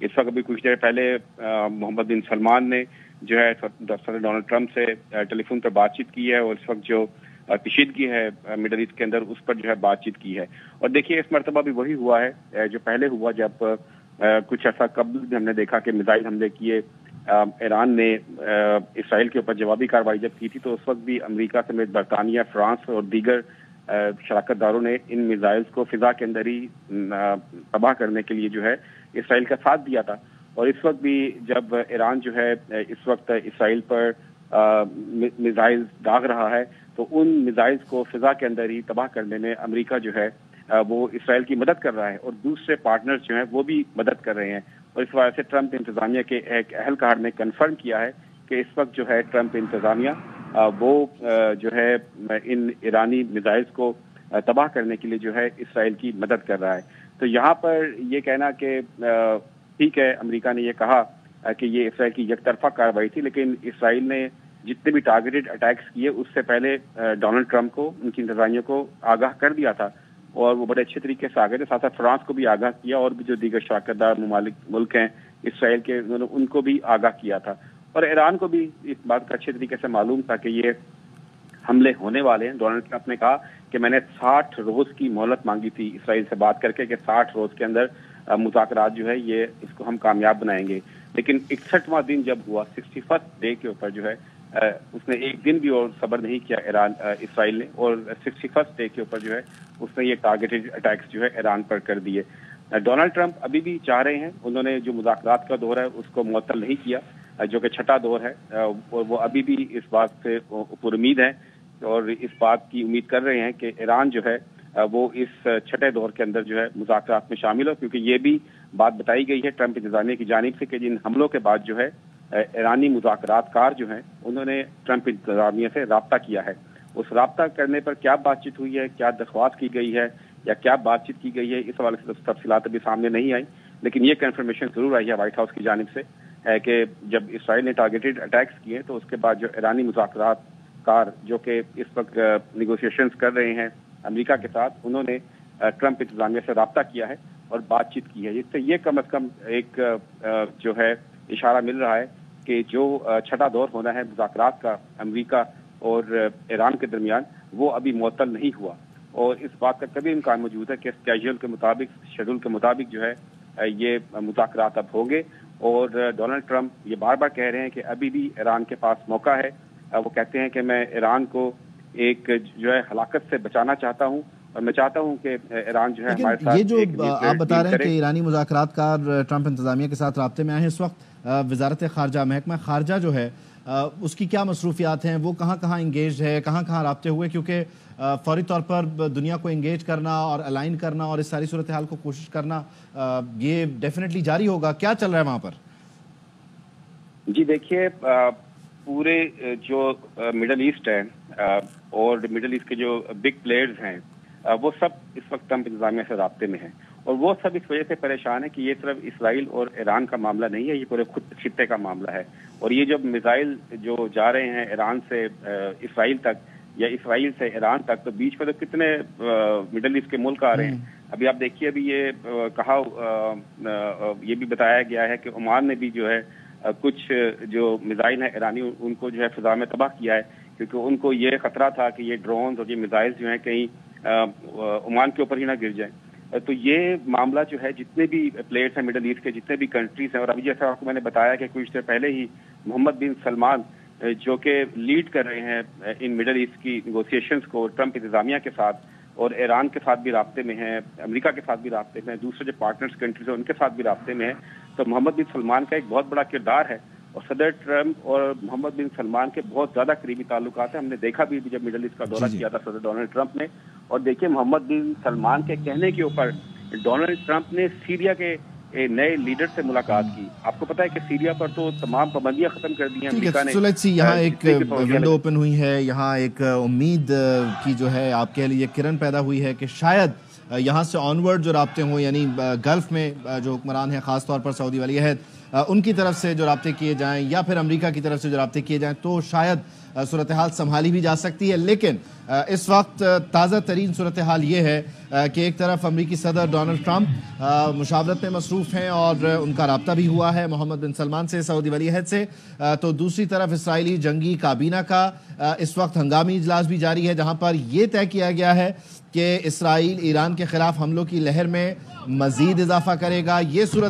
इस वक्त अभी कुछ देर पहले मोहम्मद बिन सलमान ने जो है सदर डोनाल्ड ट्रंप से टेलीफोन पर बातचीत की है और इस वक्त जो कशीदगी है मिडल ईस्ट के अंदर उस पर जो है बातचीत की है। और देखिए इस मरतबा भी वही हुआ है जो पहले हुआ, जब कुछ ऐसा कबल भी हमने देखा कि मिसाइल हमले किए, ईरान ने इसराइल के ऊपर जवाबी कार्रवाई जब की थी तो उस वक्त भी अमेरिका समेत बरतानिया, फ्रांस और दीगर शराकतदारों ने इन मिसाइल्स को फिजा के अंदर ही तबाह करने के लिए जो है इसराइल का साथ दिया था। और इस वक्त भी जब ईरान जो है इस वक्त इसराइल पर मिसाइल दाग रहा है तो उन मिसाइल्स को फिजा के अंदर ही तबाह करने में अमेरिका जो है वो इसराइल की मदद कर रहा है और दूसरे पार्टनर्स जो हैं वो भी मदद कर रहे हैं। और इस वजह से ट्रंप इंतजामिया के एक अहलकार ने कन्फर्म किया है कि इस वक्त जो है ट्रंप इंतजामिया वो जो है इन ईरानी मिसाइल्स को तबाह करने के लिए जो है इसराइल की मदद कर रहा है। तो यहाँ पर ये कहना कि ठीक है, अमेरिका ने ये कहा कि ये इसराइल की एकतरफा कार्रवाई थी, लेकिन इसराइल ने जितने भी टारगेटेड अटैक्स किए उससे पहले डोनाल्ड ट्रंप को, उनकी इंतजामिया को आगाह कर दिया था और वो बड़े अच्छे तरीके से आगे थे। साथ साथ फ्रांस को भी आगाह किया और भी जो दीगर शराकतदार मुल्क हैं इसराइल के, उन्होंने उनको भी आगाह किया था। और ईरान को भी इस बात का अच्छे तरीके से मालूम था कि ये हमले होने वाले हैं। डोनाल्ड ट्रंप ने कहा कि मैंने 60 रोज की मोहलत मांगी थी इसराइल से बात करके कि 60 रोज के अंदर मुज़ाकरात जो है ये इसको हम कामयाब बनाएंगे। लेकिन 61वां दिन जब हुआ, 61st डे के ऊपर जो है उसने एक दिन भी और सब्र नहीं किया इसराइल ने, और 61st डे के ऊपर जो है उसने ये टारगेटेड अटैक्स जो है ईरान पर कर दिए। डोनाल्ड ट्रंप अभी भी चाह रहे हैं, उन्होंने जो मुज़ाकरात का दौर है उसको मुअत्तल नहीं किया, जो कि छठा दौर है, और वो अभी भी इस बात से पुरुमीद है और इस बात की उम्मीद कर रहे हैं कि ईरान जो है वो इस छठे दौर के अंदर जो है मुज़ाकरात में शामिल हो, क्योंकि ये भी बात बताई गई है ट्रंप इंतजामिया की जानिब से कि जिन हमलों के बाद जो है ईरानी मुज़ाकरातकार जो हैं उन्होंने ट्रंप इंतजामिया से राब्ता किया है। उस राब्ता करने पर क्या बातचीत हुई है, क्या दरख्वास्त की गई है या क्या बातचीत की गई है, इस हवाले से तफसीलात अभी सामने नहीं आई, लेकिन ये कंफर्मेशन जरूर आई है व्हाइट हाउस की जानिब से है कि जब इसराइल ने टारगेटेड अटैक्स किए तो उसके बाद जो ईरानी मुज़ाकरातकार जो कि इस वक्त निगोशिएशंस कर रहे हैं अमेरिका के साथ, उन्होंने ट्रंप इंतजामिया से राब्ता किया है और बातचीत की है। इससे ये कम अज कम एक जो है इशारा मिल रहा है कि जो छठा दौर होना है मुज़ाकरात का अमेरिका और ईरान के दरमियान, वो अभी मुअत्तल नहीं हुआ और इस बात का कभी इम्कान मौजूद है कि स्केड्यूल के मुताबिक, शेड्यूल के मुताबिक जो है ये मुज़ाकरात अब होंगे। और डोनाल्ड ट्रंप ये बार बार कह रहे हैं कि अभी भी ईरान के पास मौका है। वो कहते हैं कि मैं ईरान को एक जो है हलाकत से बचाना चाहता हूँ और मैं चाहता हूँ कि ईरान जो है हमारे साथ। ये जो आप बता रहे हैं कि ईरानी मुज़ाकरातकार ट्रंप इंतजामिया के साथ राब्ते में आए हैं, इस वक्त वज़ारत ख़ारजा, महकमा ख़ारजा जो है उसकी क्या मसरूफियात हैं, वो कहाँ कहाँ इंगेज है, कहाँ कहाँ राब्ते हुए, क्योंकि फौरी तौर पर दुनिया को इंगेज करना और अलाइन करना और इस सारी सूरत हाल को कोशिश करना ये डेफिनेटली जारी होगा। क्या चल रहा है वहाँ पर? जी देखिए, पूरे जो मिडल ईस्ट है और मिडल ईस्ट के जो बिग प्लेयर्स हैं वो सब इस वक्त ट्रंप इंतजामिया से राब्ते में हैं और वो सब इस वजह से परेशान है कि ये सिर्फ इसराइल और ईरान का मामला नहीं है, ये पूरे खुद खित्ते का मामला है। और ये जब मिसाइल जो जा रहे हैं ईरान से इसराइल तक या इसराइल से ईरान तक, तो बीच में तो कितने मिडल ईस्ट के मुल्क आ रहे हैं। अभी आप देखिए, अभी ये कहा ये भी बताया गया है कि ओमान ने भी जो है कुछ जो मिसाइल है ईरानी उनको जो है फिजा में तबाह किया है, क्योंकि उनको ये खतरा था कि ये ड्रोन और ये मिसाइल जो है कहीं ओमान के ऊपर ही ना गिर जाए। तो ये मामला जो है जितने भी प्लेयर्स हैं मिडल ईस्ट के, जितने भी कंट्रीज हैं, और अभी जैसा आपको मैंने बताया कि कुछ देर पहले ही मोहम्मद बिन सलमान जो कि लीड कर रहे हैं इन मिडल ईस्ट की निगोशिएशंस को ट्रंप इंतजामिया के साथ, और ईरान के साथ भी राब्ते में है, अमेरिका के साथ भी राब्ते में है, दूसरे जो पार्टनर्स कंट्रीज हैं उनके साथ भी राब्ते में है। तो मोहम्मद बिन सलमान का एक बहुत बड़ा किरदार है और सदर ट्रंप और मोहम्मद बिन सलमान के बहुत ज्यादा करीबी ताल्लुकात हैं। हमने देखा भी जब मिडल ईस्ट का दौरा किया था सदर डोनाल्ड ट्रंप ने, और देखिए मोहम्मद बिन सलमान के कहने के ऊपर डोनाल्ड ट्रंप ने सीरिया के नए लीडर से मुलाकात की। आपको पता है कि सीरिया पर तो तमाम पाबंदियां खत्म कर दी हैं अमेरिका ने। यहाँ एक विंडो ओपन हुई है, यहाँ एक उम्मीद की जो है आप कह लीजिए किरण पैदा हुई है कि शायद यहाँ से ऑनवर्ड जो राब्ते हों, यानी गल्फ में जो हुक्मरान हैं ख़ास तौर पर सऊदी वली अहद, उनकी तरफ से जो राब्ते किए जाएँ या फिर अमेरिका की तरफ से जो राब्ते किए जाएँ तो शायद सूरत हाल संभाली भी जा सकती है। लेकिन اس وقت تازہ ترین صورتحال یہ ہے کہ ایک طرف امریکی صدر ڈونلڈ ٹرمپ مشاورت میں مصروف ہیں اور ان کا رابطہ بھی ہوا ہے محمد بن سلمان سے، سعودی ولی عہد سے، تو دوسری طرف اسرائیلی جنگی کابینہ کا اس وقت ہنگامی اجلاس بھی جاری ہے، جہاں پر یہ طے کیا گیا ہے کہ اسرائیل ایران کے خلاف حملوں کی لہر میں مزید اضافہ کرے گا۔ یہ صورت